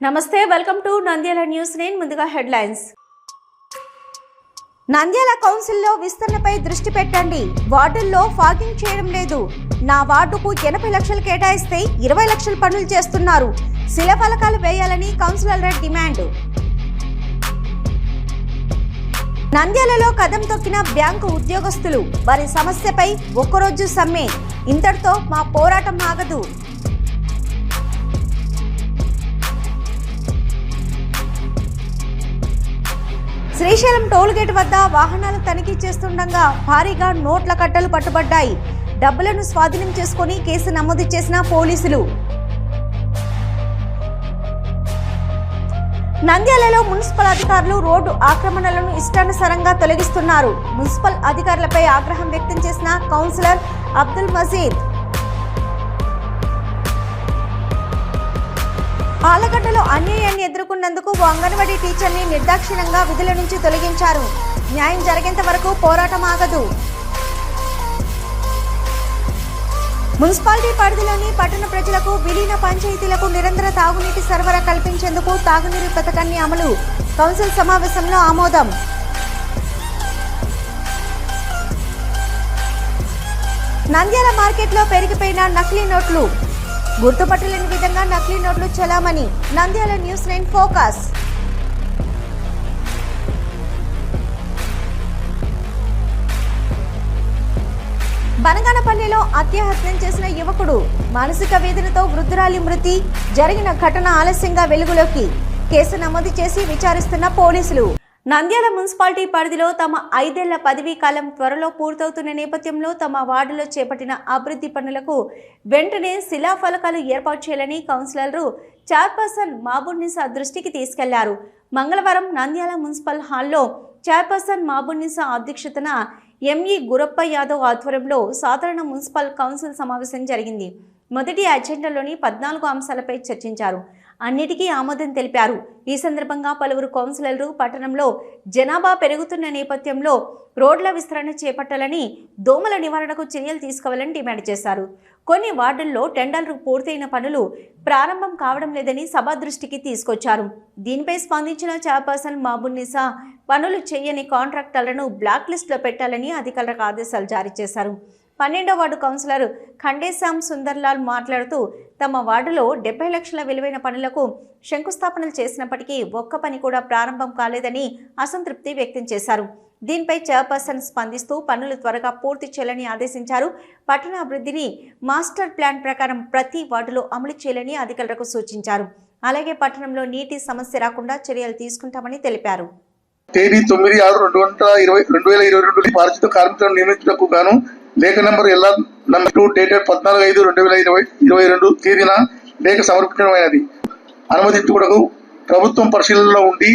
నమస్తే, welcome to Nandyal news. నేను ముందుగా హెడ్లైన్స్. నంద్యాల కౌన్సిల్లో విస్తరణపై దృష్టి పెట్టండి. వార్డుల్లో ఫాగింగ్ చేయడం లేదు. నా వార్డుకు 80 లక్షలు కేటాయిస్తే 20 లక్షల పనులు చేస్తున్నారు. శిలాఫలకాలు వేయాలని కౌన్సిలర్ డిమాండ్. నంద్యాలలో కదం తొక్కిన బ్యాంకు ఉద్యోగస్తులు. వారి సమస్యపై ఒక్కరోజు సమ్మె. ఇంతటితో మా పోరాటం ఆగదు. శ్రీశైలం టోల్గేట్ వద్ద వాహనాలు తనిఖీ చేస్తుండగా భారీగా నోట్ల కట్టలు పట్టుబడ్డాయి. డబ్బులను స్వాధీనం చేసుకుని కేసు నమోదు చేసిన పోలీసులు. నంద్యాలలో మున్సిపల్ అధికారులు రోడ్డు ఆక్రమణలను ఇష్టానుసారంగా తొలగిస్తున్నారు. మున్సిపల్ అధికారులపై ఆగ్రహం వ్యక్తం చేసిన కౌన్సిలర్ అబ్దుల్ మజీద్. ఆలగడ్డలో అన్యాయాన్ని ఎదుర్కొన్నందుకు అంగన్వాడీ టీచర్ని నిర్దాక్షిణ్యంగా విధుల నుంచి తొలగించారు. న్యాయం జరిగేంత వరకు పోరాటం ఆగదు. మున్సిపాలిటీ పరిధిలోని పట్టణ ప్రజలకు విలీన పంచాయతీలకు నిరంతర తాగునీటి సరఫరా కల్పించేందుకు తాగునీరు పథకాన్ని అమలు. కౌన్సిల్ సమావేశంలో ఆమోదం. నంద్యాల మార్కెట్లో పెరిగిపోయిన నకిలీ నోట్లు. గుర్తుపట్టలేని విధంగా నకిలీ నోట్లు చలామణి. Nandyal news 9 focus. బనగానపల్లిలో అత్యాహత్యం చేసిన యువకుడు. మానసిక వేదనతో వృద్ధురాలి మృతి. జరిగిన ఘటన ఆలస్యంగా వెలుగులోకి. కేసు నమోదు చేసి విచారిస్తున్న పోలీసులు. నంద్యాల మున్సిపాలిటీ పరిధిలో తమ 5 ఏళ్ల పదవీ కాలం త్వరలో పూర్తవుతున్న నేపథ్యంలో తమ వార్డులో చేపట్టిన అభివృద్ధి పనులకు వెంటనే శిలాఫలకాలు ఏర్పాటు చేయాలని కౌన్సిలర్లు చైర్పర్సన్ మాబున్నీసా దృష్టికి తీసుకెళ్లారు. మంగళవారం నంద్యాల మున్సిపల్ హాల్లో చైర్పర్సన్ మాబున్నీసా అధ్యక్షతన ఎంఈ గురప్ప యాదవ్ ఆధ్వర్యంలో సాధారణ మున్సిపల్ కౌన్సిల్ సమావేశం జరిగింది. మొదటి అజెండాలోని 14 అంశాలపై చర్చించారు. అన్నిటికీ ఆమోదం తెలిపారు. ఈ సందర్భంగా పలువురు కౌన్సిలర్లు పట్టణంలో జనాభా పెరుగుతున్న నేపథ్యంలో రోడ్ల విస్తరణ చేపట్టాలని, దోమల నివారణకు చర్యలు తీసుకోవాలని డిమాండ్ చేశారు. కొన్ని వార్డుల్లో టెండర్లు పూర్తయిన పనులు ప్రారంభం కావడం లేదని సభ దృష్టికి తీసుకొచ్చారు. దీనిపై స్పందించిన చైర్పర్సన్ మాబున్నీసా పనులు చేయని కాంట్రాక్టర్లను బ్లాక్ లిస్టులో పెట్టాలని అధికారులకు ఆదేశాలు జారీ చేశారు. 12వ వార్డు కౌన్సిలర్ ఖండేశ్యామ్ సుందర్లాల్ మాట్లాడుతూ తమ వార్డులో 70 లక్షల విలువైన పనులకు శంకుస్థాపనలు చేసినప్పటికీ ఒక్క పని కూడా ప్రారంభం కాలేదని అసంతృప్తి వ్యక్తం చేశారు. దీనిపై చైర్పర్సన్ స్పందిస్తూ పనులు త్వరగా పూర్తి చేయాలని ఆదేశించారు. పట్టణ అభివృద్ధిని మాస్టర్ ప్లాన్ ప్రకారం ప్రతి వార్డులో అమలు చేయాలని అధికారులకు సూచించారు. అలాగే పట్టణంలో నీటి సమస్య రాకుండా చర్యలు తీసుకుంటామని తెలిపారు. తేదీ 9/6/2022 పారిశుద్ధ కార్మికులను నియమించుటకు గాను లేఖ నంబర్ LR నంబర్ 2 డేటెడ్ 14/5/2022 తేదీన లేఖ సమర్పించడమైనది. అనుమతించుటకు ప్రభుత్వం పరిశీలనలో ఉండి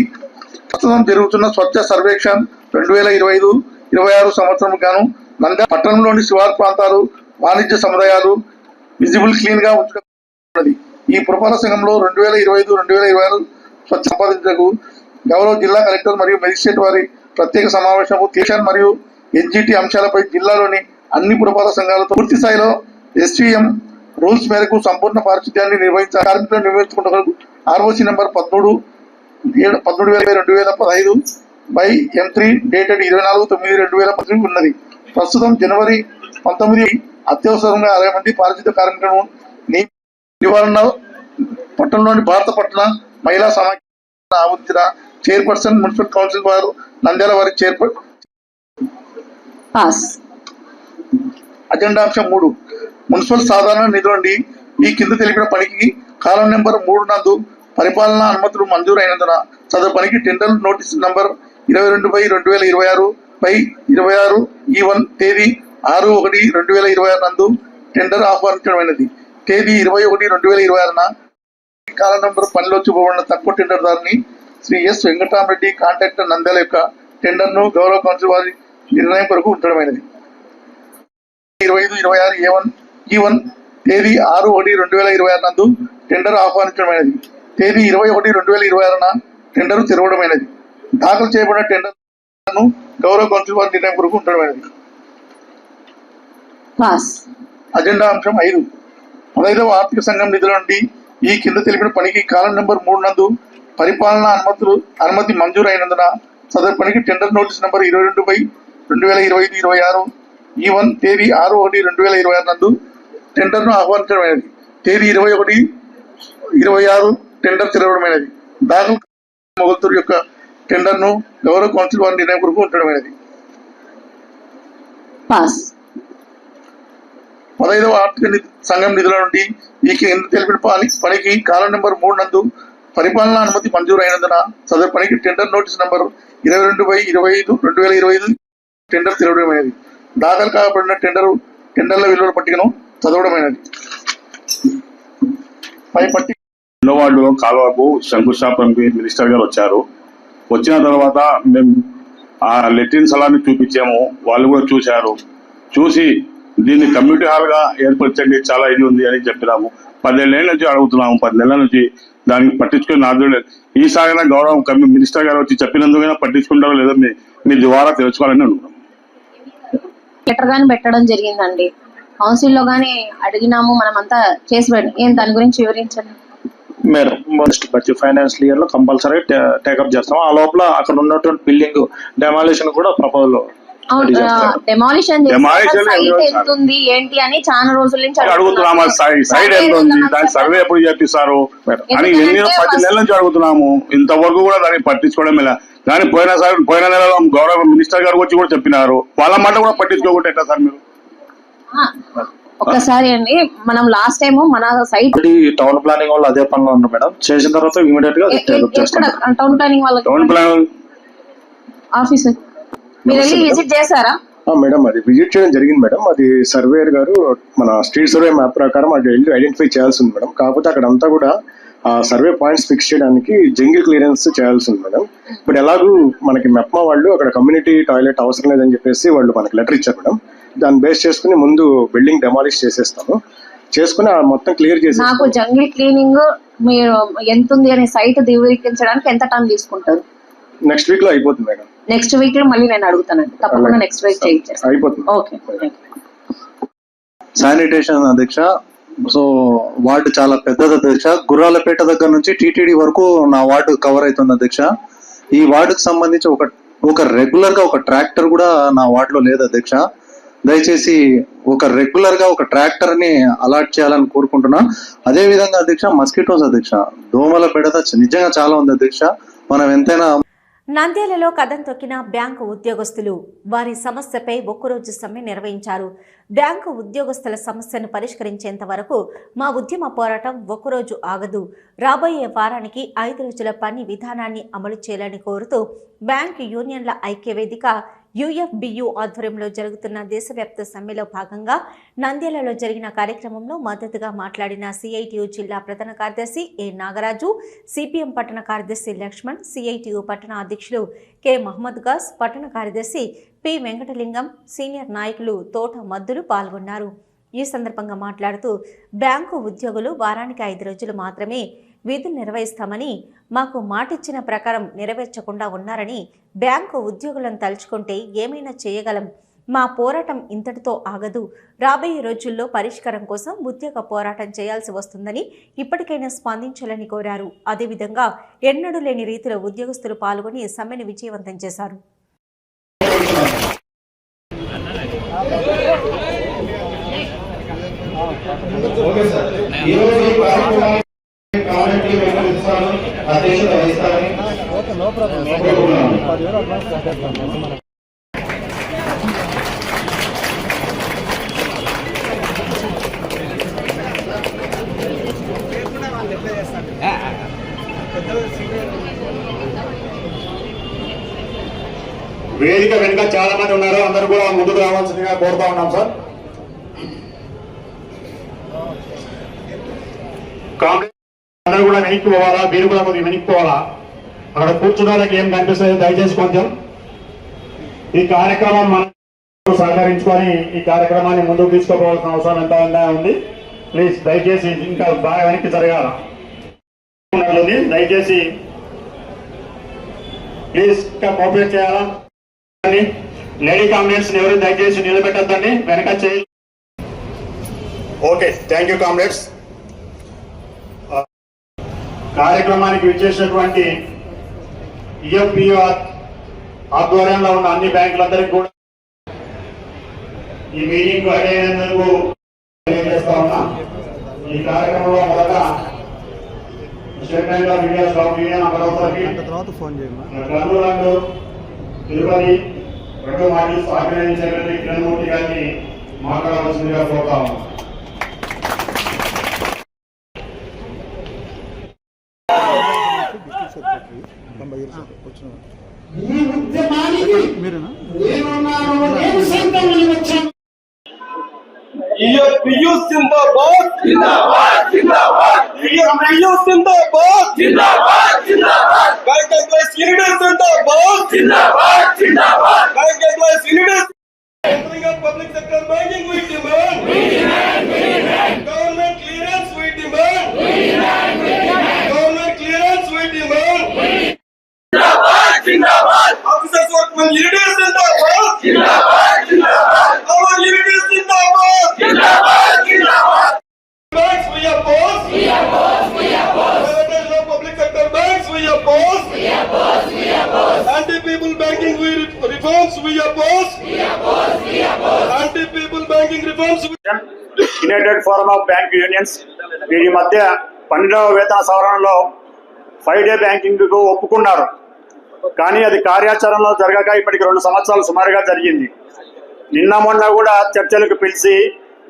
ప్రస్తుతం జరుగుతున్న స్వచ్ఛ సర్వేక్షణ్ 2025-26 సంవత్సరం గాను నంద్యాల పట్టణంలోని శివారు ప్రాంతాలు, వాణిజ్య సముదాయాలు విజిబుల్ క్లీన్ గా ఉంచుకున్నది. ఈ పురపాలక సంఘంలో 2025-2026 స్వచ్ఛ సంపాదించకు గౌరవ జిల్లా కలెక్టర్ మరియు మెజిస్ట్రేట్ వారి ప్రత్యేక సమావేశము కేషన్ మరియు ఎన్జిటి అంశాలపై జిల్లాలోని అన్ని పురపాలక సంఘాలతో పూర్తి స్థాయిలో SVM రూల్స్ మేరకు సంపూర్ణ పారిశుద్ధ్యాన్ని నిర్వహించాలి. కార్మికులను నిర్వహించుకుంటూ ROC number 13/2015 by M3 dated 24/9/2013 ఉన్నది. ప్రస్తుతం జనవరి 19 అత్యవసరంగా 60 మంది పారిశుద్ధ్య కార్మికులను నివారణ పట్టణంలోని భారత పట్టణ మహిళా సమాఖ్య ఆమోదించిన చైర్పర్సన్ మున్సిపల్ కౌన్సిల్ వారు నంద్యాల వారి చైర్పర్సన్. అజెండా అంశం 3 మున్సిపల్ సాధారణ నిధుల నుండి ఈ కింద తెలిపిన పనికి కాలం నెంబర్ 3 నందు పరిపాలనా అనుమతులు మంజూరు అయినందున సదరు పనికి టెండర్ నోటీసు నంబర్ 22/2026 E1 తేదీ 6/1/2026 నందు టెండర్ ఆహ్వానించడమైనది. తేదీ 21/2026 కాలం నెంబర్ పనిలో చూపబడిన తక్కువ టెండర్ దారిని శ్రీ ఎస్ వెంకటరామరెడ్డి కాంట్రాక్టర్ నంద్యాల యొక్క టెండర్ను గౌరవ కౌన్సిల్ వారి నిర్ణయం కొరకు ఉంచడమైనది. 25-26 E1 తేదీ 6/1/2026 నందు టెండర్ ఆహ్వానించడమైనది. తేదీ 21/2026 టెండర్ తెరవడమైనది. దాఖలు చేయబడిన టెండర్ను గౌరవ కౌన్సిల్ వారి నిర్ణయం కొరకు ఉంచడమైనది. అజెండా అంశం 5 15వ ఆర్థిక సంఘం నిధుల నుండి ఈ కింద తెలిపిన పనికి కాలం నెంబర్ 3 నందు పరిపాలనా అనుమతి మంజూరు అయినందున సదరు పనికి టెండర్ నోటీస్ నెంబర్ 22/2025-26 E1 తేదీ 6/1/2026 నందు టెండర్ను ఆహ్వానించడమైనది. తేదీ 21/26 టెండర్ తెరవడమైనది. దాఖలు మొగల్తూరు యొక్క టెండర్ను గౌరవ కౌన్సిల్ వారి నిర్ణయం కొరకు ఉంచడమైనది. 15వ ఆర్థిక సంఘం నిధుల నుండి ఈ కింద తెలిపిన పనికి కాలం నెంబర్ 3 నందు పరిపాలనా అనుమతి మంజూరు అయినందున సదరు పనికి టెండర్ నోటీస్ నెంబర్ 22/2025 టెండర్ తెరవడమైనది. దాఖలు కాబడిన టెండర్ల విలువల పట్టికను చదవడమైనది. పై పట్టిక వార్డులో కాలువకు శంకుస్థాపనకి మినిస్టర్ గారు వచ్చారు. వచ్చిన తర్వాత మేము ఆ లెట్రిన్ స్థలాన్ని చూపించాము. వాళ్ళు కూడా చూశారు. చూసి దీన్ని కమ్యూనిటీ హాల్ గా ఏర్పరచండి, చాలా ఇది ఉంది అని చెప్పినాము. 10 ఏళ్ళ నుంచి అడుగుతున్నాము. 10 నెలల నుంచి దానికి పట్టించుకుని నాదు లేదు. ఈసారి గౌరవం మినిస్టర్ గారు వచ్చి చెప్పినందుకైనా పట్టించుకుంటారో లేదో మీ ద్వారా తెలుసుకోవాలని అనుకున్నాం. లెటర్ గాని పెట్టడం జరిగిందండి. కౌన్సిల్ లో గానీ అడిగినాము. మనం అంతా చేసి ఏం దాని గురించి వివరించండి మేడం. ప్రతి ఫైనాన్షియల్ ఇయర్ లో కంపల్సరీ టేకప్ చేస్తాం. ఆ లోపల అక్కడ ఉన్నటువంటి బిల్డింగ్ డెమాలిషన్ కూడా ప్రపోజల్ డెమాలిషన్ అవుతుంది ఏంటి అని చాలా రోజుల నుంచి అడుగుతున్నాము. సైడ్ ఎంత ఉంది, దాని సర్వే ఎప్పుడు చేపిస్తారు అని 10 నెలల నుంచి అడుగుతున్నాము. ఇంతవరకు కూడా దాన్ని పట్టించుకోవడం ఇలా. కానీ పోయిన నెలలో గౌరవ మినిస్టర్ గారు వచ్చి కూడా చెప్పినారు. వాళ్ళ మాట కూడా పట్టించుకోకుండా ఎట్లా సార్ మీరు? ఒక్కసారి అండి, మనం లాస్ట్ టైం మన సైట్ టౌన్ ప్లానింగ్ వాళ్ళు అదే పనిలో ఉన్నారు మేడం. చేసిన తర్వాత ఇమీడియట్ గా టౌన్ ప్లానింగ్ వాళ్ళ ఆఫీస్ మీరు వెళ్ళి విజిట్ చేశారా? మేడం అది విజిట్ చేయడం జరిగింది మేడం. అది సర్వేయర్ గారు మన స్ట్రీట్ సర్వే మ్యాప్ ప్రకారం అది వెళ్ళి ఐడెంటిఫై చేయాల్సి ఉంది మేడం. కాకపోతే అక్కడ అంతా కూడా ఆ సర్వే పాయింట్స్ ఫిక్స్ చేయడానికి జంగిల్ క్లియరెన్స్ చేయాల్సి ఉంది మేడం. ఇప్పుడు ఎలాగూ మనకి మెప్మా వాళ్ళు అక్కడ కమ్యూనిటీ టాయిలెట్ అవసరం లేదని చెప్పేసి వాళ్ళు మనకి లెటర్ ఇచ్చారు మేడం. దాన్ని బేస్ చేసుకుని ముందు బిల్డింగ్ డెమాలిష్ చేసేస్తాము. చేసుకుని మొత్తం క్లియర్ చేసి నాకు జంగిల్ క్లీనింగ్ మీరు ఎంత ఉంది అనే సైట్ ధృవీకరించడానికి ఎంత టైం తీసుకుంటారు? నెక్స్ట్ వీక్ లో అయిపోతుంది మేడం. నెక్స్ట్ వీక్ లో మళ్ళీ నేను అడుగుతానండి. తప్పకుండా నెక్స్ట్ వీక్ చేయించేస్తాను. అయిపోతుంది. ఓకే. శానిటేషన్ అధ్యక్ష. సో వార్డు చాలా పెద్దది అధ్యక్ష. గుర్రాలపేట దగ్గర నుంచి టీటీడీ వరకు నా వార్డు కవర్ అవుతుంది అధ్యక్ష. ఈ వార్డుకు సంబంధించి ఒక రెగ్యులర్ గా ఒక ట్రాక్టర్ కూడా నా వార్డులో లేదు అధ్యక్ష. దయచేసి ఒక రెగ్యులర్ గా ఒక ట్రాక్టర్ ని అలాట్ చేయాలని కోరుకుంటున్నా. అదే విధంగా అధ్యక్ష మస్కిటోస్ అధ్యక్ష, దోమల బెడద నిజంగా చాలా ఉంది అధ్యక్ష. మనం ఎంతైనా నంద్యాలలో కదం తొక్కిన బ్యాంకు ఉద్యోగస్తులు వారి సమస్యపై ఒక్కరోజు సమ్మె నిర్వహించారు. బ్యాంకు ఉద్యోగస్తుల సమస్యను పరిష్కరించేంత వరకు మా ఉద్యమ పోరాటం ఒక్కరోజు ఆగదు. రాబోయే వారానికి 5 రోజుల పని విధానాన్ని అమలు చేయాలని కోరుతూ బ్యాంకు యూనియన్ల ఐక్యవేదిక UFBU ఆధ్వర్యంలో జరుగుతున్న దేశవ్యాప్త సమ్మెలో భాగంగా నంద్యాలలో జరిగిన కార్యక్రమంలో మద్దతుగా మాట్లాడిన CITU జిల్లా ప్రధాన కార్యదర్శి ఏ నాగరాజు, CPM పట్టణ కార్యదర్శి లక్ష్మణ్, CITU పట్టణ అధ్యక్షులు కె మహమ్మద్ గాస్, పట్టణ కార్యదర్శి పి వెంకటలింగం, సీనియర్ నాయకులు తోట మద్దులు పాల్గొన్నారు. ఈ సందర్భంగా మాట్లాడుతూ బ్యాంకు ఉద్యోగులు వారానికి 5 రోజులు మాత్రమే విధులు నిర్వహిస్తామని, మాకు మాటిచ్చిన ప్రకారం నెరవేర్చకుండా ఉన్నారని, బ్యాంకు ఉద్యోగులను తలుచుకుంటే ఏమైనా చేయగలం, మా పోరాటం ఇంతటితో ఆగదు, రాబోయే రోజుల్లో పరిష్కారం కోసం ఉద్యోగ పోరాటం చేయాల్సి వస్తుందని ఇప్పటికైనా స్పందించాలని కోరారు. అదేవిధంగా ఎన్నడూ లేని రీతిలో ఉద్యోగస్తులు పాల్గొని సమ్మెను విజయవంతం చేశారు. వేదిక వెనుక చాలా మంది ఉన్నారు. అందరూ కూడా ముందుకు రావాల్సిందిగా కోరుతా ఉన్నాం సార్. కాంగ్రెస్ అందరూ కూడా వెనక్కి పోవాలా, మీరు కూడా కొద్దిగా వెనక్కి పోవాలా. అక్కడ కూర్చోడానికి ఏం కనిపిస్తుంది దయచేసి కొంచెం ఈ కార్యక్రమం మనం సహకరించుకొని ఈ కార్యక్రమాన్ని ముందుకు తీసుకోవాల్సిన అవసరం ఎంత ఉంది. ప్లీజ్ దయచేసి ఇంకా బాగా వెనక్కి జరగాల. దయచేసి ప్లీజ్ ఇంకా కోఆపరేట్ చేయాలా. లేడీ కామ్రేడ్స్ ఎవరు దయచేసి నిలబెట్టద్దండి, వెనక చేయాలి. Okay, thank you comrades. కార్యక్రమానికి విచ్చేసినటువంటి ఈఎఫ్పిఓ ఆధ్వర్యంలో ఉన్న అన్ని బ్యాంకులందరికీ కూడా ఈ మీటింగ్ అటెండ్ తెలియజేస్తా ఉన్నా. ఈ కార్యక్రమంలో మొదట state bank of India stock union Amaravati Kurnool and Tirupati రెండు మాడ్యూల్స్ ఆర్గనైజింగ్ సెక్రటరీ కిరణ్మూర్తి గారిని మాట్లాడవలసిందిగా కోరుతా ఉన్నాం. ఈ ఉద్యమానికి నేను సైతం వచ్చాను. EFPU Zindabad Zindabad Zindabad EFPU Zindabad Zindabad Zindabad bank employees union Zindabad Zindabad Zindabad bank employees union entering of public sector banking we demand government clearance we demand government clearance we demand Zindabad Zindabad officers workmen leaders Zindabad Zindabad Zindabad our leaders Zindabad Zindabad Zindabad banks we oppose privatization of public sector banks we oppose anti people banking we reforms we oppose anti people banking reforms United forum of bank unions వీరి మధ్య 12వ వేతన సవరణలో 5-డే banking కు ఒప్పుకున్నారు. కానీ అది కార్యాచరణలో జరగక ఇప్పటికి 2 సంవత్సరాలు సుమారుగా జరిగింది. నిన్న మొన్న కూడా చర్చలకు పిలిచి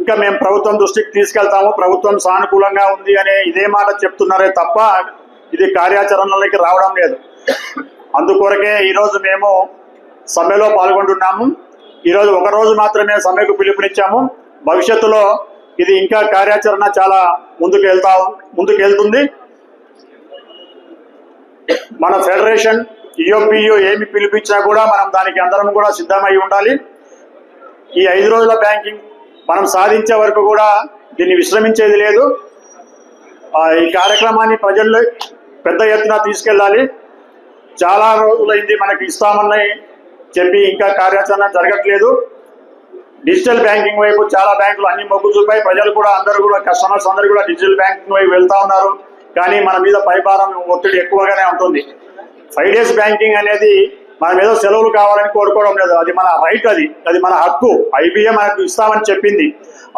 ఇంకా మేము ప్రభుత్వం దృష్టికి తీసుకెళ్తాము, ప్రభుత్వం సానుకూలంగా ఉంది అనే ఇదే మాట చెప్తున్నారే తప్ప ఇది కార్యాచరణలోకి రావడం లేదు. అందుకొరకే ఈరోజు మేము సమ్మెలో పాల్గొంటున్నాము. ఈరోజు ఒక రోజు మాత్రమే సమ్మెకు పిలుపునిచ్చాము. భవిష్యత్తులో ఇది ఇంకా కార్యాచరణ చాలా ముందుకెళ్తుంది. మన ఫెడరేషన్ ఈఎఫ్పియు ఏమి పిలిపించినా కూడా మనం దానికి అందరం కూడా సిద్ధమై ఉండాలి. ఈ 5 రోజుల బ్యాంకింగ్ మనం సాధించే వరకు కూడా దీన్ని విశ్రమించేది లేదు. ఈ కార్యక్రమాన్ని ప్రజల్లో పెద్ద ఎత్తున తీసుకెళ్ళాలి. చాలా రోజులైంది మనకి ఇస్తామని చెప్పి ఇంకా కార్యాచరణ జరగట్లేదు. డిజిటల్ బ్యాంకింగ్ వైపు చాలా బ్యాంకులు అన్ని మొగ్గు చూపాయి. ప్రజలు కూడా అందరూ కూడా కస్టమర్స్ అందరూ కూడా డిజిటల్ బ్యాంకింగ్ వైపు వెళ్తా ఉన్నారు. కానీ మన మీద పైభారం ఒత్తిడి ఎక్కువగానే ఉంటుంది. 5 డేస్ బ్యాంకింగ్ అనేది మన మీద సెలవులు కావాలని కోరుకోవడం లేదు. అది మన రైట్, అది మన హక్కు. ఐబిఏ మనకు ఇస్తామని చెప్పింది.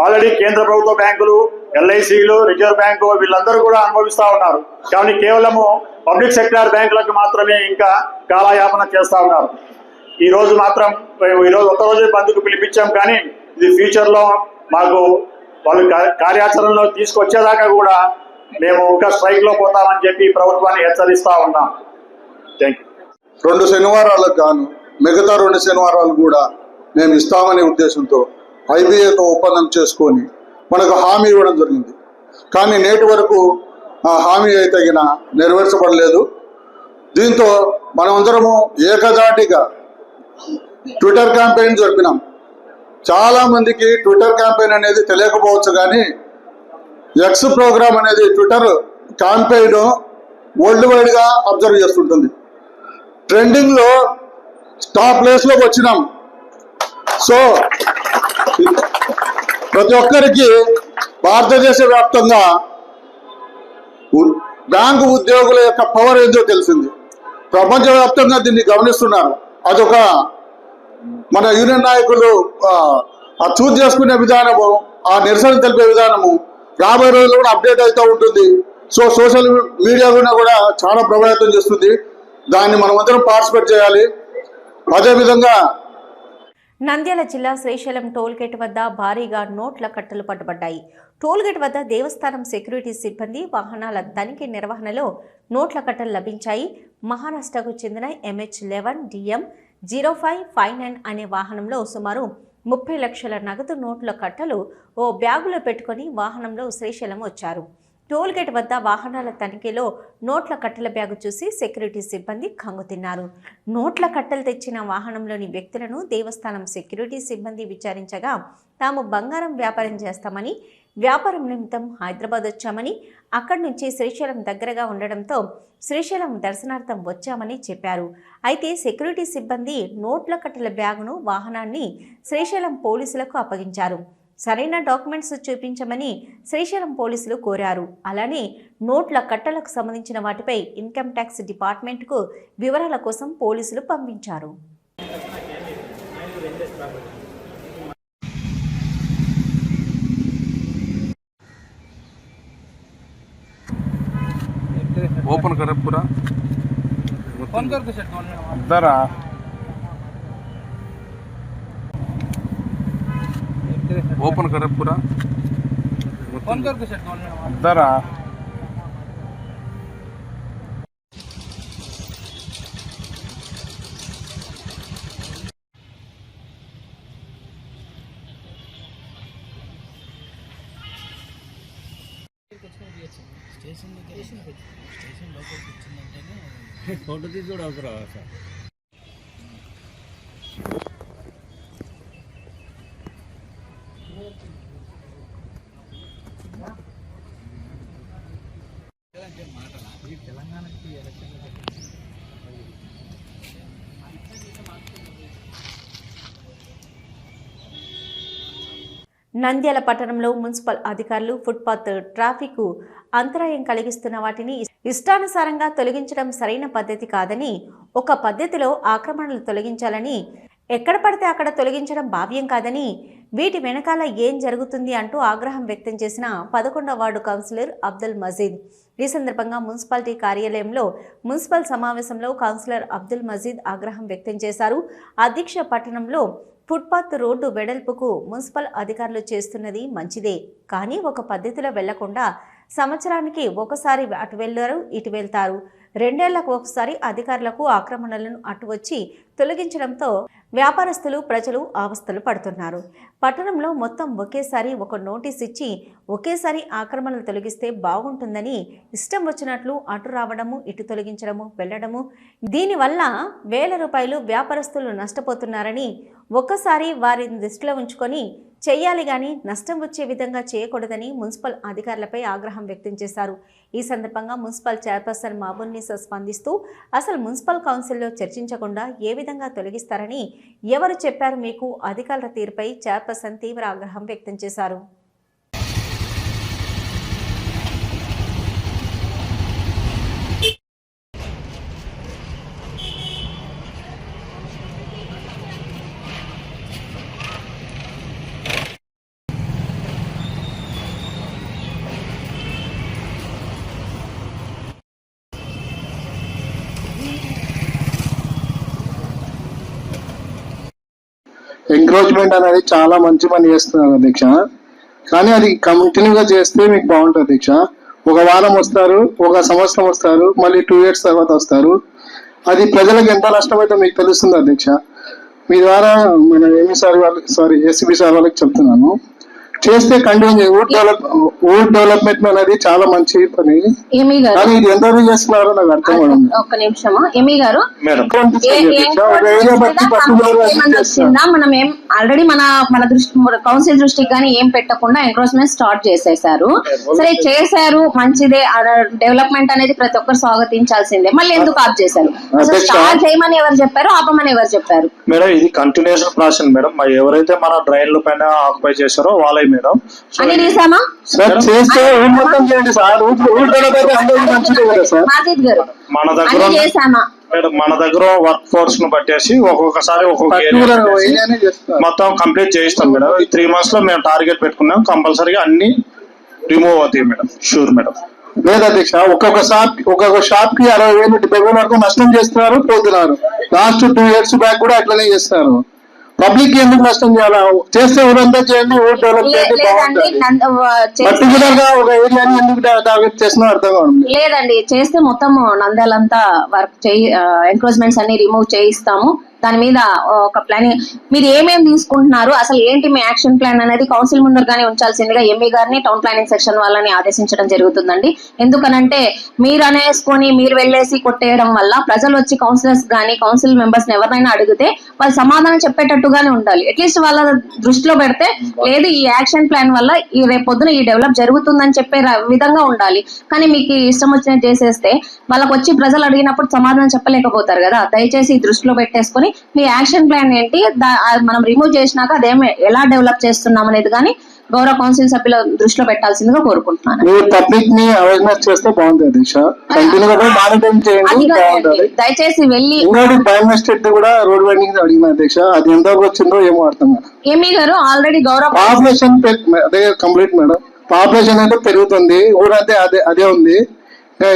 ఆల్రెడీ కేంద్ర ప్రభుత్వ బ్యాంకులు, ఎల్ఐసీలు, రిజర్వ్ బ్యాంకు వీళ్ళందరూ కూడా అనుభవిస్తూ ఉన్నారు. కానీ కేవలము పబ్లిక్ సెక్టార్ బ్యాంకులకు మాత్రమే ఇంకా కాలయాపన చేస్తూ ఉన్నారు. ఈ రోజు మాత్రం ఒక రోజే బంద్కు పిలిపించాం. కానీ ఇది ఫ్యూచర్లో మాకు వాళ్ళు కార్యాచరణలో తీసుకొచ్చేదాకా కూడా మేము ఇంకా స్ట్రైక్లో పోతామని చెప్పి ప్రభుత్వాన్ని హెచ్చరిస్తూ ఉన్నాం. Thank you. 2 శనివారాలకు గాను మిగతా 2 శనివారాలు కూడా మేము ఇస్తామనే ఉద్దేశంతో ఐబీఏతో ఒప్పందం చేసుకొని మనకు హామీ ఇవ్వడం జరిగింది. కానీ నేటి వరకు ఆ హామీ అయితే నెరవేర్చబడలేదు. దీంతో మనమందరము ఏకధాటిగా ట్విట్టర్ క్యాంపెయిన్ జరిపినాం. చాలామందికి ట్విట్టర్ క్యాంపెయిన్ అనేది తెలియకపోవచ్చు, కానీ ఎక్స్ ప్రోగ్రామ్ అనేది ట్విట్టర్ క్యాంపెయిన్ వరల్డ్ వైడ్గా అబ్జర్వ్ చేస్తుంటుంది. ట్రెండింగ్లో టాప్ ప్లేస్లోకి వచ్చినాం. సో ప్రతి ఒక్కరికి భారతదేశ వ్యాప్తంగా బ్యాంకు ఉద్యోగుల యొక్క పవర్ ఏందో తెలిసింది. ప్రపంచవ్యాప్తంగా దీన్ని గమనిస్తున్నారు. అదొక మన యూనియన్ నాయకులు చూజ్ చేసుకునే విధానము, ఆ నిరసన తెలిపే విధానము రాబోయే రోజుల్లో కూడా అప్డేట్ అవుతూ ఉంటుంది. సో సోషల్ మీడియా కూడా చాలా ప్రభావితం చేస్తుంది. దాన్ని మనమందరం పార్టిసిపేట్ చేయాలి. అదేవిధంగా నంద్యాల జిల్లా శ్రీశైలం టోల్గేట్ వద్ద భారీగా నోట్ల కట్టలు పట్టుబడ్డాయి. టోల్గేట్ వద్ద దేవస్థానం సెక్యూరిటీ సిబ్బంది వాహనాల తనిఖీ నిర్వహణలో నోట్ల కట్టలు లభించాయి. మహారాష్ట్రకు చెందిన MH11 DM 0559 అనే వాహనంలో సుమారు 30 లక్షల నగదు నోట్ల కట్టలు ఓ బ్యాగులో పెట్టుకుని వాహనంలో శ్రీశైలం వచ్చారు. టోల్గేట్ వద్ద వాహనాల తనిఖీలో నోట్ల కట్టల బ్యాగు చూసి సెక్యూరిటీ సిబ్బంది కంగుతిన్నారు. నోట్ల కట్టలు తెచ్చిన వాహనంలోని వ్యక్తులను దేవస్థానం సెక్యూరిటీ సిబ్బంది విచారించగా తాము బంగారం వ్యాపారం చేస్తామని, వ్యాపారం నిమిత్తం హైదరాబాద్ వచ్చామని, అక్కడి నుంచి శ్రీశైలం దగ్గరగా ఉండడంతో శ్రీశైలం దర్శనార్థం వచ్చామని చెప్పారు. అయితే సెక్యూరిటీ సిబ్బంది నోట్ల కట్టల బ్యాగును, వాహనాన్ని శ్రీశైలం పోలీసులకు అప్పగించారు. సరైన డాక్యుమెంట్స్ చూపించమని శ్రీశైలం పోలీసులు కోరారు. అలానే నోట్ల కట్టలకు సంబంధించిన వాటిపై ఇన్కమ్ ట్యాక్స్ డిపార్ట్మెంట్కు వివరాల కోసం పోలీసులు పంపించారు. ओपन कर पूरा फोन करके सेट कर ओपन कर पूरा फोन करके सेट कर फोटो తీసి కూడా అవసరం సార్. నంద్యాల పట్టణంలో మున్సిపల్ అధికారులు ఫుట్పాత్ ట్రాఫిక్ అంతరాయం కలిగిస్తున్న వాటిని ఇష్టానుసారంగా తొలగించడం సరైన పద్ధతి కాదని, ఒక పద్ధతిలో ఆక్రమణలు తొలగించాలని, ఎక్కడ పడితే అక్కడ తొలగించడం భావ్యం కాదని, వీటి వెనకాల ఏం జరుగుతుంది అంటూ ఆగ్రహం వ్యక్తం చేసిన 11వ వార్డు కౌన్సిలర్ అబ్దుల్ మజీద్. ఈ సందర్భంగా మున్సిపాలిటీ కార్యాలయంలో మున్సిపల్ సమావేశంలో కౌన్సిలర్ అబ్దుల్ మజీద్ ఆగ్రహం వ్యక్తం చేశారు. అధ్యక్ష పట్టణంలో ఫుట్పాత్ రోడ్డు వెడల్పుకు మున్సిపల్ అధికారులు చేస్తున్నది మంచిదే, కానీ ఒక పద్ధతిలో వెళ్లకుండా సంవత్సరానికి ఒకసారి అటు వెళ్లారు, ఇటు వెళ్తారు. 2 ఏళ్లకు ఒకసారి అధికారులకు ఆక్రమణలను అటు వచ్చి తొలగించడంతో వ్యాపారస్తులు, ప్రజలు అవస్థలు పడుతున్నారు. పట్టణంలో మొత్తం ఒకేసారి ఒక నోటీస్ ఇచ్చి ఒకేసారి ఆక్రమణలు తొలగిస్తే బాగుంటుందని ఇష్టం వచ్చినట్లు అటు రావడము, ఇటు తొలగించడము, వెళ్లడము, దీనివల్ల వేల రూపాయలు వ్యాపారస్తులు నష్టపోతున్నారని ఒక్కసారి వారిని దృష్టిలో ఉంచుకొని చేయాలి గాని నష్టం వచ్చే విధంగా చేయకూడదని మున్సిపల్ అధికారులపై ఆగ్రహం వ్యక్తం చేశారు. ఈ సందర్భంగా మున్సిపల్ చైర్పర్సన్ మాబున్నీసా స్పందిస్తూ అసలు మున్సిపల్ కౌన్సిల్లో చర్చించకుండా ఏ విధంగా తొలగిస్తారని ఎవరు చెప్పారు మీకు? అధికారుల తీరుపై చైర్పర్సన్ తీవ్ర ఆగ్రహం వ్యక్తం చేశారు. ఎంక్రోచ్మెంట్ అనేది చాలా మంచి పని చేస్తున్నారు అధ్యక్ష, కానీ అది కంటిన్యూగా చేస్తే మీకు బాగుంటుంది అధ్యక్ష. ఒక వారం వస్తారు, ఒక సంవత్సరం వస్తారు, మళ్ళీ 2 years తర్వాత వస్తారు. అది ప్రజలకు ఎంత నష్టమైతే మీకు తెలుస్తుంది అధ్యక్ష. మీ ద్వారా మన ఏసీబీ సార్ వాళ్ళకి చెప్తున్నాను, చేస్తే కంటిన్యూ ఊర్ డెవలప్మెంట్ అనేది చాలా మంచి పని, కానీ ఇది ఎంతవరకు చేస్తున్నారో నాకు అర్థం కాదు. ఒక్క నిమిషము ఏమీ గారు, మనం ఏం ఆల్రెడీ మన కౌన్సిల్ దృష్టికి కానీ ఏం పెట్టకుండా ఎంక్రోచ్మెంట్ స్టార్ట్ చేసేసారు. సరే చేశారు, మంచిదే, డెవలప్మెంట్ అనేది ప్రతి ఒక్కరు స్వాగతించాల్సిందే. మళ్ళీ ఎందుకు ఆఫ్ చేశారు? స్టార్ట్ చేయమని ఎవరు చెప్పారు, ఆపమని ఎవరు చెప్పారు? మేడం ఇది కంటిన్యూషన్ ప్రాసెస్ మేడం. ఎవరైతే మన డ్రైన్ల పైన ఆక్యుపై చేశారో వాళ్ళే మేడం. అని తీసామా మాజిద్ గారు? మన దగ్గర మేడం, మన దగ్గర వర్క్ ఫోర్స్ ను బట్టేసి ఒక్కొక్కసారి మొత్తం కంప్లీట్ చేయిస్తాం మేడం. ఈ 3 months లో మేము టార్గెట్ పెట్టుకున్నాం, కంపల్సరీగా అన్ని రిమూవ్ అవుతాయి మేడం. Sure madam. లేదు అధ్యక్ష, ఒక్కొక్క షాప్ కి 60,000 70,000 వరకు నష్టం చేస్తున్నారు, పోతున్నారు. లాస్ట్ 2 years బ్యాక్ కూడా అట్లనే చేస్తున్నారు. పబ్లిక్ ఎందుకు నష్టం చేయాలి? చేస్తే ఊరంతా చేయండి, ఊరు డెవలప్ చేయండి, పర్టికులర్ గా ఒక ఏరియాని ఎందుకు టార్గెట్ చేస్తున్నా అర్థం కావడం లేదండి. చేస్తే మొత్తం నంద్యాలంతా వర్క్ ఎంక్రోచ్మెంట్స్ అన్ని రిమూవ్ చేయిస్తాము. దాని మీద ఒక ప్లానింగ్ మీరు ఏమేమి తీసుకుంటున్నారు, అసలు ఏంటి మీ యాక్షన్ ప్లాన్ అనేది కౌన్సిల్ ముందరగానే ఉంచాల్సిందిగా ఎంఈ గారిని టౌన్ ప్లానింగ్ సెక్షన్ వాళ్ళని ఆదేశించడం జరుగుతుందండి. ఎందుకనంటే మీరు అనేసుకొని మీరు వెళ్ళేసి కొట్టేయడం వల్ల ప్రజలు వచ్చి కౌన్సిలర్స్ కానీ కౌన్సిల్ మెంబర్స్ ఎవరినైనా అడిగితే వాళ్ళు సమాధానం చెప్పేటట్టుగానే ఉండాలి. అట్లీస్ట్ వాళ్ళ దృష్టిలో పెడితే లేదు ఈ యాక్షన్ ప్లాన్ వల్ల ఈ రేపు పొద్దున ఈ డెవలప్ జరుగుతుందని చెప్పే విధంగా ఉండాలి. కానీ మీకు ఇష్టం వచ్చినట్టు చేసేస్తే వాళ్ళకి వచ్చి ప్రజలు అడిగినప్పుడు సమాధానం చెప్పలేకపోతారు కదా. దయచేసి దృష్టిలో పెట్టేసుకొని మీ యాక్షన్ ప్లాన్ ఏంటి, మనం రిమూవ్ చేసినాక అదేమి ఎలా డెవలప్ చేస్తున్నాం అనేది కానీ గౌరవ కౌన్సిల్ సభ్యుల దృష్టిలో పెట్టాల్సిందిగా కోరుకుంటున్నాను. పబ్లిక్ ని అవేర్నెస్ చేస్తే బాగుంటుంది అధ్యక్ష. కంటిన్యూగా మానిటరింగ్ చేయండి, బాగుంటుంది. దయచేసి వెళ్ళి బయోమెస్టెడ్ కూడా రోడ్ వైండింగ్ అడిగిన అధ్యక్ష, అది ఎంతవరకు వచ్చిందో ఏమో అర్థం కాదు. ఏమీ గారు ఆల్రెడీ గౌరవ పాపులేషన్ అదే కంప్లీట్ మేడం, పాపులేషన్ అయితే పెరుగుతుంది, ఊరంతే అదే ఉంది.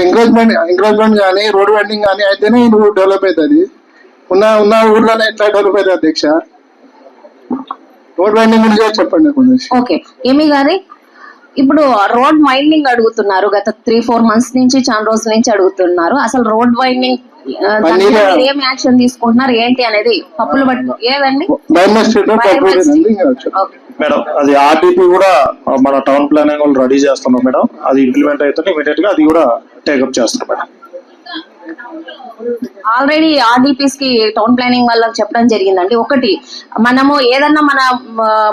ఎంకరేజ్మెంట్ కానీ రోడ్ వైండింగ్ కానీ అయితేనే డెవలప్ అవుతుంది. ఉన్న ఊర్లోనే ఎట్లా డెవలప్ అవుతుంది అధ్యక్ష? రోడ్ వైండింగ్ గురించి చెప్పండి కొంచెం. ఓకే ఏమి గారి, ఇప్పుడు రోడ్ వైండింగ్ అడుగుతున్నారు, గత 3-4 months నుంచి చాలా రోజుల నుంచి అడుగుతున్నారు. అసలు రోడ్ వైండింగ్ ఏం యాక్షన్ తీసుకుంటున్నారు ఏంటి అనేది పప్పులు బట్టి ఏదండి మేడం? అది ఆర్డిపి కూడా మన టౌన్ ప్లానింగ్ వాళ్ళు రెడీ చేస్తున్నాం మేడం. అది ఇంప్లిమెంట్ అయితే ఇమీడియట్ గా అది కూడా టేకప్ చేస్తాం మేడం. ఆల్రెడీ ఆర్డిపిస్ కి టౌన్ ప్లానింగ్ వాళ్ళకి చెప్పడం జరిగిందండి. ఒకటి, మనము ఏదన్నా మన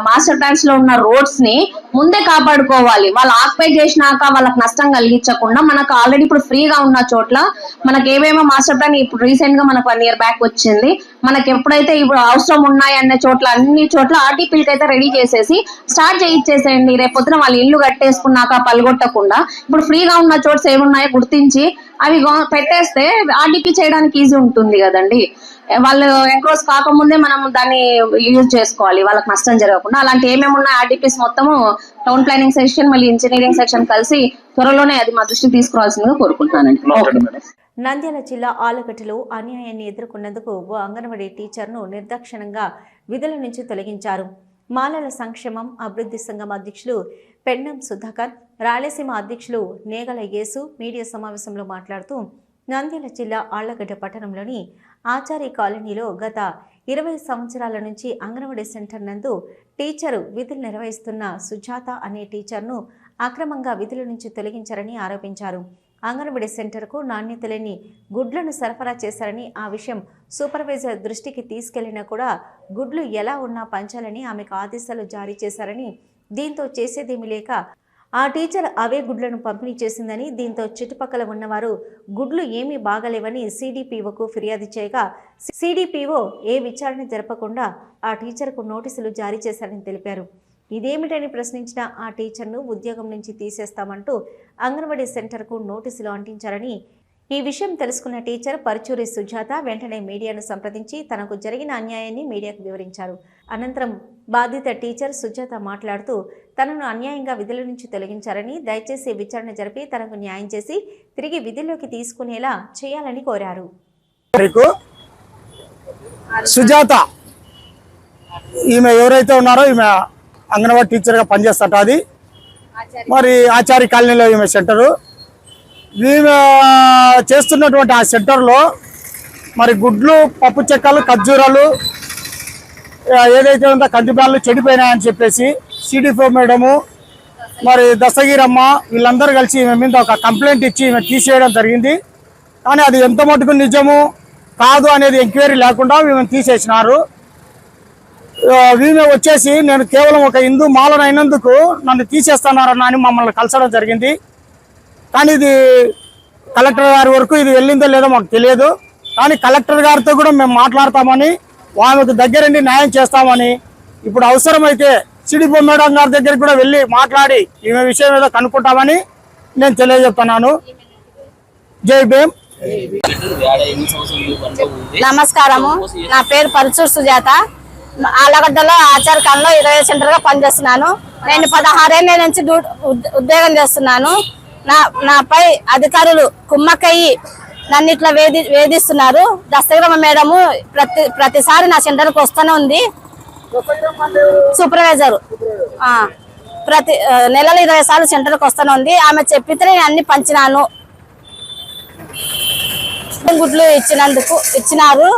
మాస్టర్ ప్లాన్స్ లో ఉన్న రోడ్స్ ని ముందే కాపాడుకోవాలి. వాళ్ళు ఆక్యుపై చేసినాక వాళ్ళకి నష్టం కలిగించకుండా మనకు ఆల్రెడీ ఇప్పుడు ఫ్రీగా ఉన్న చోట్ల మనకి ఏమేమో మాస్టర్ ప్లాన్ ఇప్పుడు రీసెంట్ గా మనకు 1 year బ్యాక్ వచ్చింది. మనకి ఎప్పుడైతే ఇప్పుడు అవసరం ఉన్నాయి అనే చోట్ల అన్ని చోట్ల ఆర్టీపీలకి అయితే రెడీ చేసేసి స్టార్ట్ చేయించేసేయండి. రేపొద్దున వాళ్ళు ఇల్లు కట్టేసుకున్నాక పలగొట్టకుండా ఇప్పుడు ఫ్రీగా ఉన్న చోట్స్ ఏమున్నాయో గుర్తించి అవి పెట్టేస్తే ఆర్డీపీ చేయడానికి ఈజీ ఉంటుంది కదండి. వాళ్ళు ఎంక్రోజ్ కాకముందే మనం దాన్ని యూజ్ చేసుకోవాలి, వాళ్ళకి నష్టం జరగకుండా. అలాంటి ఏమేమి ఉన్నాయి ఆర్డీపీస్ మొత్తము టౌన్ ప్లానింగ్ సెక్షన్ మళ్ళీ ఇంజనీరింగ్ సెక్షన్ కలిసి త్వరలోనే అది మా దృష్టికి తీసుకురావాల్సిందిగా కోరుకుంటున్నానండి. నంద్యాల జిల్లా ఆలగడ్డలో అన్యాయాన్ని ఎదుర్కొన్నందుకు ఓ అంగన్వాడీ టీచర్ను నిర్దాక్షిణంగా విధుల నుంచి తొలగించారు. మాలల సంక్షేమం అభివృద్ధి సంఘం అధ్యక్షులు పెన్నం సుధాకర్, రాయలసీమ అధ్యక్షులు నేగల యేసు మీడియా సమావేశంలో మాట్లాడుతూ, నంద్యాల జిల్లా ఆళ్లగడ్డ పట్టణంలోని ఆచారి కాలనీలో గత 20 సంవత్సరాల నుంచి అంగన్వాడీ సెంటర్ నందు టీచరు విధులు నిర్వహిస్తున్న సుజాత అనే టీచర్ను అక్రమంగా విధుల నుంచి తొలగించారని ఆరోపించారు. అంగన్వాడీ సెంటర్కు నాణ్యత లేని గుడ్లను సరఫరా చేశారని, ఆ విషయం సూపర్వైజర్ దృష్టికి తీసుకెళ్లినా కూడా గుడ్లు ఎలా ఉన్నా పంచాలని ఆమెకు ఆదేశాలు జారీ చేశారని, దీంతో చేసేదేమీ లేక ఆ టీచర్ అవే గుడ్లను పంపిణీ చేసిందని, దీంతో చుట్టుపక్కల ఉన్నవారు గుడ్లు ఏమీ బాగలేవని సిడిపిఓకు ఫిర్యాదు చేయగా సిడిపిఓ ఏ విచారణ జరపకుండా ఆ టీచర్కు నోటీసులు జారీ చేశారని తెలిపారు. ఇదేమిటని ప్రశ్నించిన ఆ టీచర్ను ఉద్యోగం నుంచి తీసేస్తామంటూ అంగన్వాడీ సెంటర్కు నోటీసులు అంటించారని, ఈ విషయం తెలుసుకున్న టీచర్ పరుచూరి సుజాత వెంటనే మీడియాను సంప్రదించి తనకు జరిగిన అన్యాయాన్ని మీడియాకు వివరించారు. అనంతరం బాధిత టీచర్ సుజాత మాట్లాడుతూ, తనను అన్యాయంగా విధుల నుంచి తొలగించారని, దయచేసి విచారణ జరిపి తనకు న్యాయం చేసి తిరిగి విధుల్లోకి తీసుకునేలా చేయాలని కోరారు. సుజాత ఈమె ఎవరైతే ఉన్నారో ఈమె అంగన్వాడీ టీచర్గా పనిచేస్తట. అది మరి ఆచారి కాలనీలో ఈమె సెంటరు. ఈమె చేస్తున్నటువంటి ఆ సెంటర్లో మరి గుడ్లు, పప్పు చెక్కలు, ఖర్జూరాలు ఏదైతే ఉందో కందిబ్యాళ్ళు చెడిపోయినాయని చెప్పేసి సిడిపో మేడము మరి దస్తగిరమ్మ వీళ్ళందరూ కలిసి ఈమె మీద ఒక కంప్లైంట్ ఇచ్చి ఈమె తీసేయడం జరిగింది. కానీ అది ఎంత మటుకు నిజము కాదు అనేది ఎంక్వైరీ లేకుండా ఈమె తీసేసినారు. ఈమె వచ్చేసి నేను కేవలం ఒక హిందూ మాలను అయినందుకు నన్ను తీసేస్తున్నారన్న అని మమ్మల్ని కలసడం జరిగింది. కానీ ఇది కలెక్టర్ గారి వరకు ఇది వెళ్ళిందో లేదో మాకు తెలియదు. కానీ కలెక్టర్ గారితో కూడా మేము మాట్లాడతామని, ఆమెకు దగ్గరండి న్యాయం చేస్తామని, ఇప్పుడు అవసరమైతే సిడిపో మేడం గారి దగ్గరికి కూడా వెళ్ళి మాట్లాడి ఈమె విషయం ఏదో కనుక్కుంటామని నేను తెలియజెప్తున్నాను. జై భీమ్. నమస్కారము, నా పేరు పరుచూరు సుజాత. ఆలగడ్డలో ఆచార కాలంలో 20 సెంటర్గా పనిచేస్తున్నాను. నేను 16 ఏళ్ళ నుంచి ఉద్యోగం చేస్తున్నాను. నాపై అధికారులు కుమ్మక్కయ్యి నన్ను ఇట్లా వేధిస్తున్నారు. దస్తగిరమ్మ మేడము ప్రతిసారి నా సెంటర్కి వస్తూనే ఉంది. సూపర్వైజరు ప్రతి నెలలో 20 సార్లు సెంటర్కి వస్తూనే ఉంది. ఆమె చెప్పితే నేను అన్ని పంచినాను. గుడ్లు ఇచ్చినారు.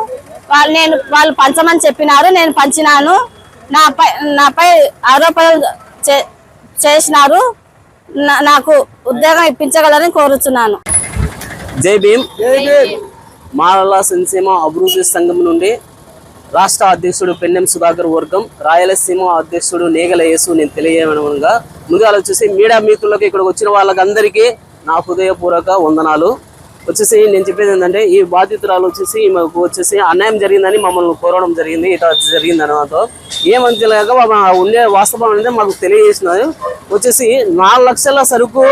వాళ్ళు పంచమని చెప్పినారు, నేను పంచినాను. నాపై ఆరోపణలు చేసినారు. నాకు ఉద్యోగం ఇప్పించగలరని కోరుతున్నాను. జై భీమ్. మాలల సంక్షేమ అభివృద్ధి సంఘం నుండి రాష్ట్ర అధ్యక్షుడు పెన్నెం సుధాకర్ వర్గం, రాయలసీమ అధ్యక్షుడు నేగల యేసు నేను తెలియజేయమనగా, ముందుగా వచ్చేసి మీడియా మిత్రులకు ఇక్కడికి వచ్చిన వాళ్ళకందరికీ నా హృదయపూర్వక వందనాలు. వచ్చేసి నేను చెప్పేది ఏంటంటే ఈ బాధితురాలు వచ్చేసి మాకు వచ్చేసి అన్యాయం జరిగిందని మమ్మల్ని కోరడం జరిగింది. ఇట్లా జరిగిందని మాతో ఏమని తెలియక ఉండే వాస్తవం అనేది మాకు తెలియజేసినది. వచ్చేసి 4 లక్షల సరుకు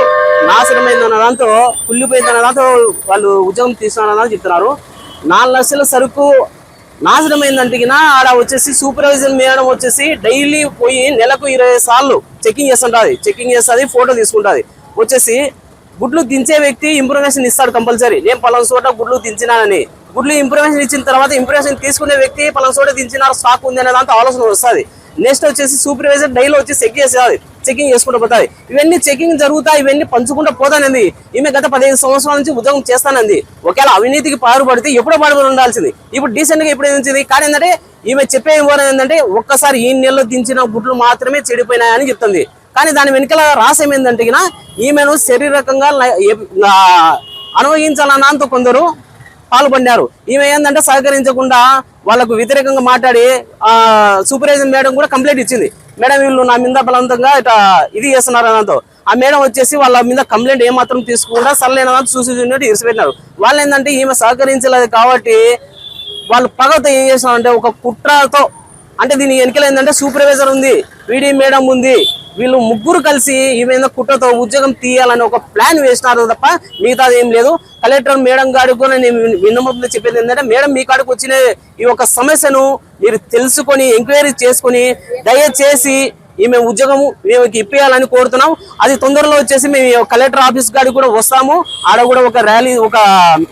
నాశనమైందన్న దాంతో కుళ్ళిపోయిందన్న దాంతో వాళ్ళు ఉద్యోగం తీసుకున్నారని చెప్తున్నారు. 4 లక్షల సరుకు నాశనమైందంటే ఆడ వచ్చేసి సూపర్వైజర్ మేడం వచ్చేసి డైలీ పోయి నెలకు 20 సార్లు చెకింగ్ చేస్తుంటది. చెకింగ్ చేస్తుంది, ఫోటో తీసుకుంటుంది. వచ్చేసి గుడ్లు దించే వ్యక్తి ఇన్ఫర్మేషన్ ఇస్తాడు కంపల్సరీ, నేను పలానా చోట గుడ్లు దించినానని. గుడ్లు ఇన్ఫర్మేషన్ ఇచ్చిన తర్వాత ఇన్ఫర్మేషన్ తీసుకునే వ్యక్తి పలానా చోట దించినారు, స్టాక్ ఉంది అనే దాంతో ఆలోచన వస్తుంది. నెక్స్ట్ వచ్చేసి సూపర్వైజర్ డైలీ వచ్చి చెక్ చేసేది, చెకింగ్ చేసుకుంటూ పోతుంది. ఇవన్నీ చెకింగ్ జరుగుతాయి, ఇవన్నీ పంచుకుంటూ పోతానంది. ఈమె గత 15 సంవత్సరాల నుంచి ఉద్యోగం చేస్తానంది. ఒకవేళ అవినీతికి పాల్పడితే ఎప్పుడో పాల్పడి ఉండాల్సింది, ఇప్పుడు డీసెంట్ గా ఎప్పుడు ఏంచింది. కానీ ఏంటంటే ఈమె చెప్పే వివరం ఏంటంటే ఒక్కసారి ఈ నెలలో దించిన గుడ్లు మాత్రమే చెడిపోయినాయని చెప్తుంది. కానీ దాని వెనుకల రహస్యం ఏంటంటే ఈమెను శారీరకంగా అనుభవించాలన్నంత కొందరు పాల్పడినారు. ఈమె ఏంటంటే సహకరించకుండా వాళ్ళకు వ్యతిరేకంగా మాట్లాడి సూపర్వైజర్ మేడం కూడా కంప్లైంట్ ఇచ్చింది. మేడం వీళ్ళు నా మీద బలవంతంగా ఇట్లా ఇది చేస్తున్నారు అనంతో ఆ మేడం వచ్చేసి వాళ్ళ మీద కంప్లైంట్ ఏమాత్రం తీసుకుండా సరలేనంత చూసి ఇరిసిపెట్టినారు. వాళ్ళు ఏంటంటే ఈమె సహకరించలేదు కాబట్టి వాళ్ళు పగతో ఏం చేస్తున్నారంటే ఒక కుట్రతో, అంటే దీని వెనుకలు ఏంటంటే సూపర్వైజర్ ఉంది, పీడీ మేడం ఉంది, వీళ్ళు ముగ్గురు కలిసి ఈమె కుట్రతో ఉద్యోగం తీయాలని ఒక ప్లాన్ వేసినారు తప్ప మిగతాది ఏం లేదు. కలెక్టర్ మేడం గారికి కూడా నేను విన్నపంలో చెప్పేది ఏంటంటే మేడం మీ కాడికి వచ్చిన ఈ ఒక సమస్యను మీరు తెలుసుకొని ఎంక్వైరీ చేసుకొని దయచేసి ఈమె ఉద్యోగము మేమకి ఇప్పేయాలని కోరుతున్నాం. అది తొందరలో వచ్చేసి మేము కలెక్టర్ ఆఫీస్ కాడికి కూడా వస్తాము. ఆడ కూడా ఒక ర్యాలీ, ఒక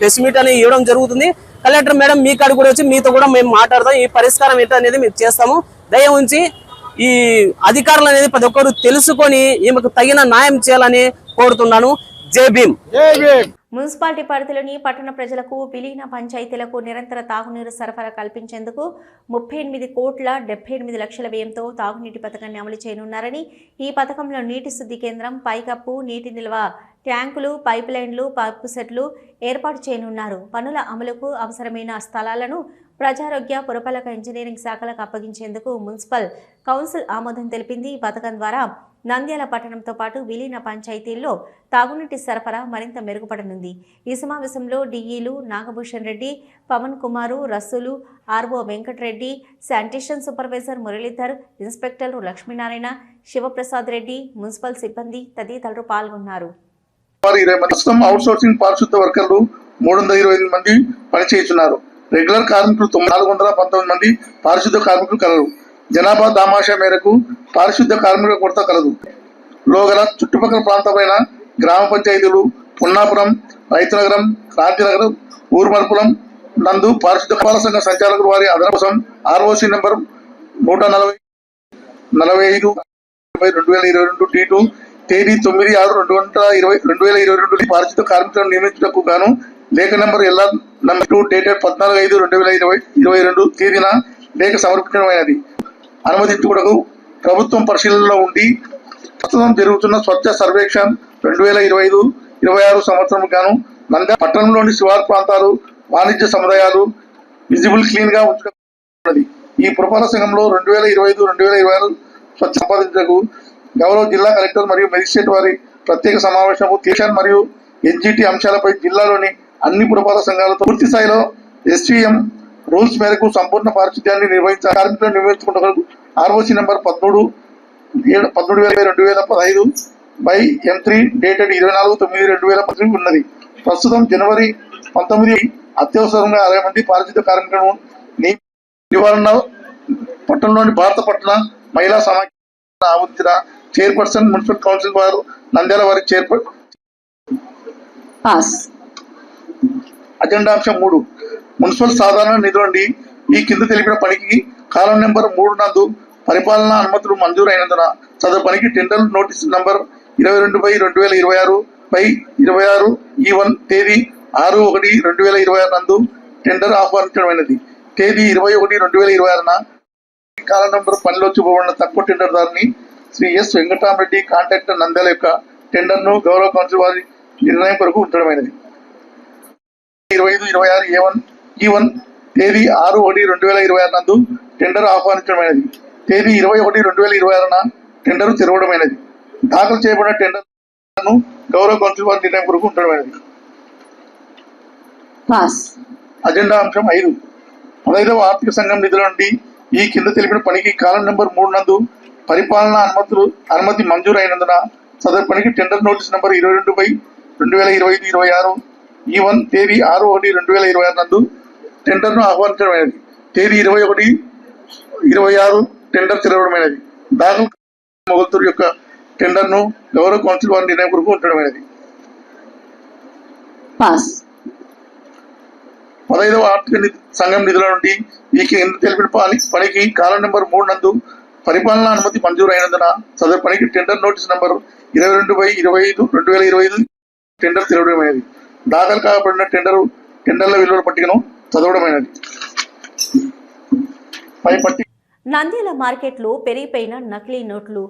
ప్రెస్ మీట్ అనేది ఇవ్వడం జరుగుతుంది. కలెక్టర్ మేడం మీ కాడికి కూడా వచ్చి మీతో కూడా మేము మాట్లాడతాం. ఈ పరిష్కారం ఏంటో అనేది మేము చేస్తాము. దయ ఉంచి ఈ అధికారులు అనేది ప్రతి ఒక్కరు తెలుసుకొని ఈమెకు తగిన న్యాయం చేయాలని కోరుతున్నాను. జై భీమ్. మున్సిపాలిటీ పరిధిలోని పట్టణ ప్రజలకు విలీన పంచాయతీలకు నిరంతర తాగునీరు సరఫరా కల్పించేందుకు 38 కోట్ల 78 లక్షల వ్యయంతో తాగునీటి పథకాన్ని అమలు చేయనున్నారని, ఈ పథకంలో నీటి శుద్ధి కేంద్రం, పైకప్పు, నీటి నిల్వ ట్యాంకులు, పైప్ లైన్లు, పంపు సెట్లు ఏర్పాటు చేయనున్నారు. పనుల అమలుకు అవసరమైన స్థలాలను ప్రజారోగ్య, పురపాలక, ఇంజనీరింగ్ శాఖలకు అప్పగించేందుకు మున్సిపల్ కౌన్సిల్ ఆమోదం తెలిపింది. ఈ పథకం ద్వారా నంద్యాల పట్టణంతో పాటు విలీన పంచాయతీల్లో తాగునీటి సరఫరా మరింత మెరుగుపడనుంది. ఈ సమావేశంలో డిఈలు Nagabhushan Reddy, Pavan Kumar, Rasool, RO Venkatareddy, sanitation supervisor Muralidhar, ఇన్స్పెక్టర్లు లక్ష్మీనారాయణ, శివప్రసాద్ రెడ్డి, మున్సిపల్ సిబ్బంది తదితరులు పాల్గొన్నారు. ప్రస్తుతం అవుట్ సోర్సింగ్ పారిశుద్ధ వర్కర్లు 328 మంది పనిచేస్తున్నారు. రెగ్యులర్ కార్మికులు 419 మంది పారిశుద్ధ కార్మికులు కలరు. జనాభా దామాషా మేరకు పారిశుద్ధ కార్మికుల కొరత కలదు. లోగల చుట్టుపక్కల ప్రాంతమైన గ్రామ పంచాయతీలు పున్నాపురం, రైతునగరం, క్రాంతినగరం, ఊరుమర్పులం నందు పారిశుద్ధ పాల సంఘ సంచాలకులు వారి అదన కోసం ఆర్ఓసి నెంబర్ 145 2022 T2 తేదీ 9/6/2022 పారిశుద్ధ కార్మికులను నియమించుటకు గాను లేఖ నెంబర్ LR-2 డేటెడ్ 14/5/2022 తేదీన లేఖ సమర్పించడమైనది. అనుమతించుటకు ప్రభుత్వం పరిశీలనలో ఉండి ప్రస్తుతం జరుగుతున్న స్వచ్ఛ సర్వేక్షణ 2025-26 సంవత్సరం గాను నంద్యాల పట్టణంలోని శివారు ప్రాంతాలు, వాణిజ్య సముదాయాలు విజిబుల్ క్లీన్ గా ఉంచుకున్నది. ఈ పురపాలక సంఘంలో 2025-2026 స్వచ్ఛ సంపాదించకు గౌరవ జిల్లా కలెక్టర్ మరియు మెజిస్ట్రేట్ వారి ప్రత్యేక సమావేశము కేషన్ మరియు ఎన్జిటి అంశాలపై జిల్లాలోని అన్ని పురపాలక సంఘాలతో పూర్తి స్థాయిలో SVM రూల్స్ మేరకు సంపూర్ణ పారిశుద్ధ్యాన్ని నిర్వహించాలి. కార్మికులను నిర్వహించుకుంటూ ఆర్ఓసి నెంబర్ 13/2015/M3 డేటెడ్ 24/9/2013 ఉన్నది. ప్రస్తుతం జనవరి 19 అత్యవసరంగా 60 మంది పారిశుద్ధ్య కార్మికులను నివారణ పట్టణంలోని భారత పట్టణ మహిళా సమాఖ్య ఆమోదించిన చైర్పర్సన్ మున్సిపల్ కౌన్సిల్ వారు నంద్యాల వారి అజెండా అంశం 3 మున్సిపల్ సాధారణ నిధుల నుండి ఈ కింద తెలిపిన పనికి కాలం నెంబర్ 3 నందు పరిపాలనా అనుమతులు మంజూరైనందున సదరు పనికి టెండర్ నోటీస్ నంబర్ 22/2026 E1 తేదీ 6/1/2026 నందు టెండర్ ఆహ్వానించడమైనది. తేదీ 21/2026న కాలం నెంబర్ పనిలో చూపబడిన తక్కువ టెండర్ దారిని శ్రీ S వెంకటరామరెడ్డి కాంట్రాక్టర్ నంద్యాల యొక్క టెండర్ను గౌరవ కౌన్సిల్ వారి నిర్ణయం కొరకు ఉంచడమైనది. 25/26 E1 తేదీ 6/1/2026 నందు టెండర్ ఆహ్వానించడమైనది. తేదీ 21/2026న టెండర్ తెరవడమైనది. దాఖలు చేయబడిన టెండర్ను గౌరవ కౌన్సిల్ వారి నిర్ణయం కొరకు ఉంచడమైనది. పాస్. అజెండా అంశం 5 15వ ఆర్థిక సంఘం నిధుల నుండి ఈ కింద తెలిపిన పనికి కాలం నెంబర్ 3 నందు పరిపాలనా అనుమతి మంజూరు అయినందున సదరు పనికి టెండర్ నోటీస్ నెంబర్ 22/2025-26 E1 తేదీ 6/1/2026 నందు టెండర్ను ఆహ్వానించడమైనది. తేదీ 21/26 టెండర్ తెరవడమైనది. దాఖలు మొగల్తూరు యొక్క టెండర్ను గౌరవ కౌన్సిల్ వారి నిర్ణయం కొరకు ఉంచడమైనది. పాస్. 15వ ఆర్థిక సంఘం నిధుల నుండి ఈ కింద తెలిపిన పనికి కాలం నెంబర్ 3 నందు పరిపాలనా అనుమతి మంజూరు అయినందున సదరు పనికి టెండర్ నోటీస్ నెంబర్ 22/25/2025 టెండర్ తెరవడమైనది. దాఖలు కాబడిన టెండర్ల విలువల పట్టికను చదవడమైనది. పై పట్టిక నంద్యాల మార్కెట్లో పెరిగిపోయిన నకిలీ నోట్లు.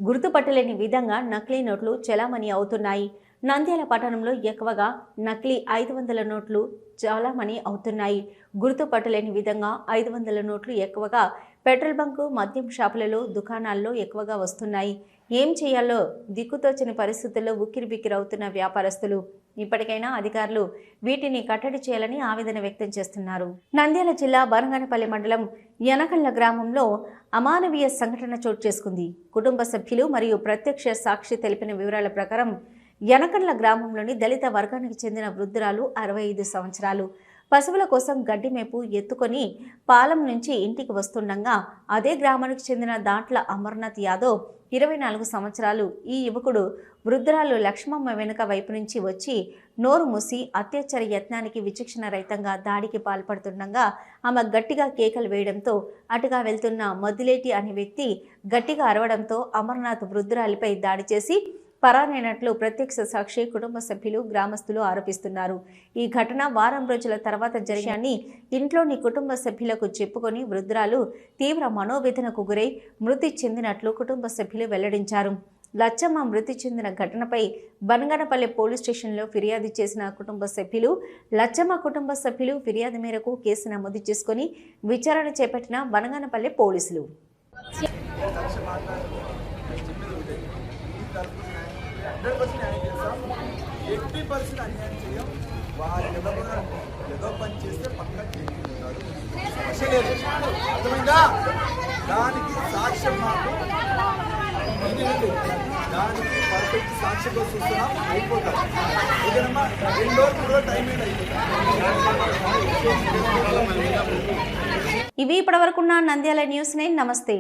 గుర్తుపట్టలేని విధంగా నకిలీ నోట్లు చలామణి అవుతున్నాయి. నంద్యాల పట్టణంలో ఎక్కువగా నకిలీ 500 నోట్లు చలామణి అవుతున్నాయి. గుర్తుపట్టలేని విధంగా 500 నోట్లు ఎక్కువగా పెట్రోల్ బంకు, మద్యం షాపులలో, దుకాణాల్లో ఎక్కువగా వస్తున్నాయి. ఏం చేయాలో దిక్కుతోచని పరిస్థితుల్లో ఉక్కిరిబిక్కిరవుతున్న వ్యాపారస్తులు. ఇప్పటికైనా అధికారులు వీటిని కట్టడి చేయాలని ఆవేదన వ్యక్తం చేస్తున్నారు. నంద్యాల జిల్లా బనగానపల్లి మండలం యనకళ్ల గ్రామంలో అమానవీయ సంఘటన చోటు చేసుకుంది. కుటుంబ సభ్యులు మరియు ప్రత్యక్ష సాక్షి తెలిపిన వివరాల ప్రకారం యనకళ్ల గ్రామంలోని దళిత వర్గానికి చెందిన వృద్ధురాలు 65 సంవత్సరాలు పశువుల కోసం గడ్డి మేపు ఎత్తుకొని పాలెం నుంచి ఇంటికి వస్తుండగా అదే గ్రామానికి చెందిన దాంట్ల అమర్నాథ్ యాదవ్ 24 సంవత్సరాలు ఈ యువకుడు వృద్ధురాలు లక్ష్మమ్మ వెనుక వైపు నుంచి వచ్చి నోరు మూసి అత్యాచార యత్నానికి విచక్షణ రహితంగా దాడికి పాల్పడుతుండగా ఆమె గట్టిగా కేకలు వేయడంతో అటుగా వెళ్తున్న మద్దిలేటి అనే వ్యక్తి గట్టిగా అరవడంతో అమర్నాథ్ వృద్ధురాలిపై దాడి చేసి పరారైనట్లు ప్రత్యక్ష సాక్షి, కుటుంబ సభ్యులు, గ్రామస్తులు ఆరోపిస్తున్నారు. ఈ ఘటన వారం రోజుల తర్వాత జరిగాని ఇంట్లోని కుటుంబ సభ్యులకు చెప్పుకొని వృద్ధురాలు తీవ్ర మనోవేదనకు గురై మృతి చెందినట్లు కుటుంబ సభ్యులు వెల్లడించారు. లచ్చమ్మ మృతి చెందిన ఘటనపై బనగానపల్లి పోలీస్ స్టేషన్లో ఫిర్యాదు చేసిన కుటుంబ సభ్యులు, లచ్చమ్మ కుటుంబ సభ్యులు ఫిర్యాదు మేరకు కేసు నమోదు చేసుకుని విచారణ చేపట్టిన బనగానపల్లి పోలీసులు. దానికి సాక్ష్యం మాకు దానికి పర్ఫెక్ట్ సాక్ష్యం చూస్తున్నాం అయిపోతాం. ఓకేనమ్మా, 2 రోజులు టైం అయిపోతుంది. ఇవి ఇప్పటివరకున్న నంద్యాల న్యూస్ 9. నమస్తే.